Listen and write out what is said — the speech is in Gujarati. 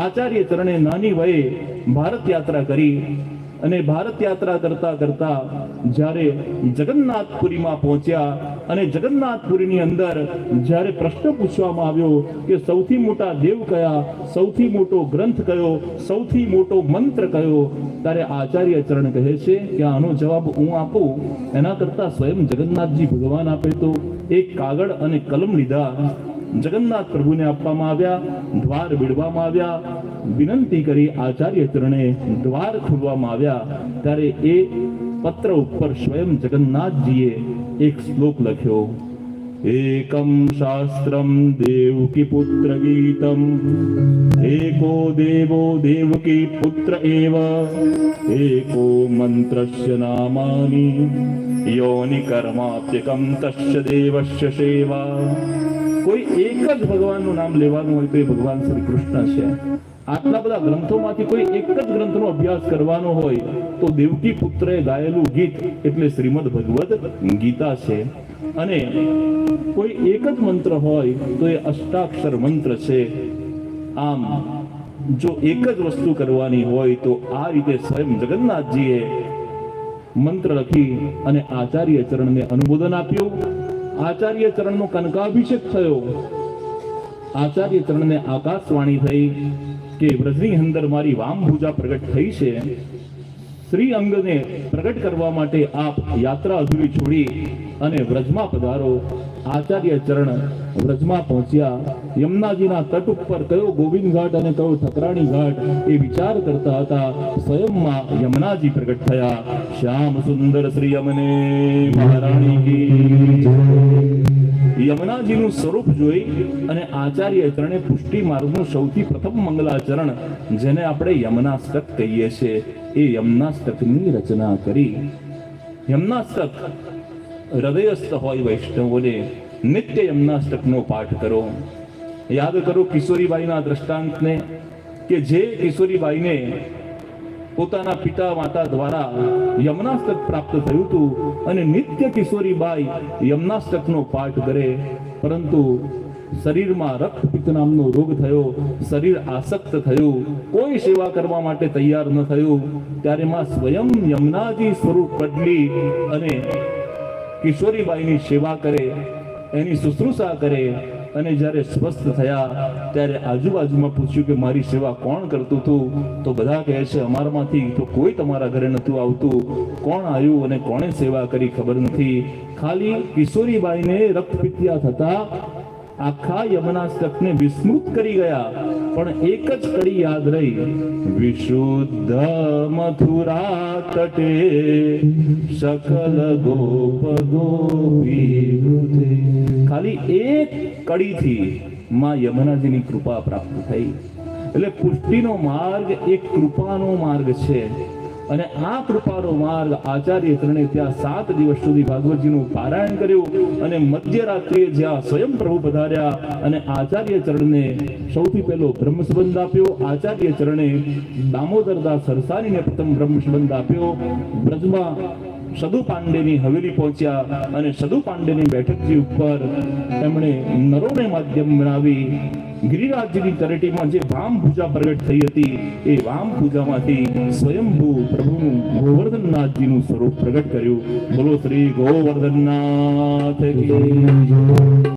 આચાર્ય ચરણે નાની વયે ભારત યાત્રા કરી અને ભારત યાત્રા કરતા કરતા જ્યારે જગન્નાથપુરીમાં પહોંચ્યા અને જગન્નાથપુરીની અંદર જ્યારે પ્રશ્ન પૂછવામાં આવ્યો કે સૌથી મોટા દેવ કયા, સૌથી મોટો ગ્રંથ કયો, સૌથી મોટો મંત્ર કયો, ત્યારે આચાર્ય ચરણ કહે છે કે આનો જવાબ હું આપું એના કરતા સ્વયં જગન્નાથજી ભગવાન આપે. તો એક કાગળ અને કલમ લીધા, જગન્નાથ પ્રભુને આપવામાં આવ્યા, દ્વાર બીડવામાં આવ્યા, વિનંતી કરી આચાર્ય ચરણે દ્વાર ખોલવામાં આવ્યા. ત્યારે એ પત્ર ઉપર સ્વયં જગન્નાથજીએ એક શ્લોક લખ્યો, એકમ શાસ્ત્રમ દેવકી પુત્ર ગીતમ, એકો દેવો દેવકી પુત્ર એવ, એકો મંત્રસ્ય નામાની, યોનિ કર્માપ્યકમ તસ્ય દેવસ્ય સેવા. કોઈ એક જ ભગવાનનું નામ લેવાનું હોય તો એ ભગવાન શ્રી કૃષ્ણ છે. આટલા બધા ગ્રંથોમાંથી કોઈ એક જ ગ્રંથનો અભ્યાસ કરવાનો હોય તો દેવકી પુત્રએ ગાયેલું ગીત એટલે શ્રીમદ ભગવદ ગીતા છે. અને કોઈ એક જ મંત્ર હોય તો એ અષ્ટાક્ષર મંત્ર છે. આમ જો એક જ વસ્તુ કરવાની હોય તો આ રીતે સ્વયં જગન્નાથજીએ મંત્ર લખી અને આચાર્ય ચરણને અનુમોદન આપ્યું. આચાર્ય ચરણનો કનકાભિષેક થયો. આચાર્ય ચરણને આકાશવાણી થઈ કે વ્રજની અંદર મારી વામભુજા પ્રગટ થઈ છે. શ્રી અંગને પ્રગટ કરવા માટે આપ યાત્રા અધૂરી છોડી અને વ્રજમાં પધારો. આચાર્ય ચરણ વ્રજમાં પહોંચ્યા. યમુનાજીના તટ ઉપર કયો ગોવિંદ ઘાટ અને કયો ઠકરાણી ઘાટ એ વિચાર કરતા હતા. સ્વયંમાં યમુનાજી પ્રગટ થયા. શ્યામ સુંદર શ્રી યમને મહારાણી કી. યમુનાજીનું સ્વરૂપ જોઈ અને આચાર્ય ચરણે પુષ્ટિ માર્ગનું સૌથી પ્રથમ મંગલાચરણ જેને આપણે યમનાષ્ટક કહીએ છીએ એ યમનાષ્ટકની રચના કરી. યમનાષ્ટક હૃદયસ્થ હોય વૈષ્ણવોને નિત્ય યમનાષ્ટકનો પાઠ કરો. યાદ કરો કિશોરીબાઈના દ્રષ્ટાંતને કે જે કિશોરીબાઈને પોતાના પિતા માતા દ્વારા યમનાષ્ટક પ્રાપ્ત થયું હતું અને નિત્ય કિશોરીબાઈ યમનાષ્ટકનો પાઠ કરે, પરંતુ શરીરમાં રક્તપિત્ત નામનો રોગ થયો, શરીર આસક્ત થયું, કોઈ સેવા કરવા માટે તૈયાર ન થયું. ત્યારે માં સ્વયં યમુનાજી સ્વરૂપ બદલી અને કિશોરીબાઈની સેવા કરે, એની શુશ્રૂષા કરે. અને જ્યારે સ્વસ્થ થયા ત્યારે આજુબાજુમાં પૂછ્યું કે મારી સેવા કોણ કરતું હતું? તો બધા કહે છે અમારામાંથી તો કોઈ તમારા ઘરે નતું આવતું. કોણ આવ્યું અને કોણે સેવા કરી ખબર નથી. ખાલી કિશોરીબાઈને રક્તપિત્યા થતા આખા યમનાષ્ટકને વિસ્મૃત કરી ગયા, પણ એક જ કડી યાદ રહી, વિશુદ્ધ મથુરા તટે સકલ ગોપ ગોપી. ખાલી એક કડીથી માં યમુનાજીની કૃપા પ્રાપ્ત થઈ. એટલે પુષ્ટિનો માર્ગ એક કૃપાનો માર્ગ છે. અને આ કૃપાનો માર્ગ આચાર્ય ચરણે ત્યાં 7 દિવસ સુધી ભાગવતજીનું પારાયણ કર્યું અને મધ્યરાત્રિએ જ્યાં સ્વયં પ્રભુ પધાર્યા અને આચાર્ય ચરણને સૌથી પહેલો બ્રહ્મ સંબંધ આપ્યો. આચાર્ય ચરણે દામોદરદાસ સરસાનીને પ્રથમ બ્રહ્મ સંબંધ આપ્યો. બ્રજમાં સદુ પાંડેની હવેલી પહોંચ્યા અને સદુ પાંડેની બેઠકજી ઉપર એમણે નરોને માધ્યમ બનાવી ગિરિરાજજીની તળેટીમાં જે વામ પૂજા પ્રગટ થઈ હતી એ વામ પૂજામાંથી સ્વયંભૂ પ્રભુનું ગોવર્ધનનાથજીનું સ્વરૂપ પ્રગટ કર્યું. બોલો શ્રી ગોવર્ધનનાથ કી.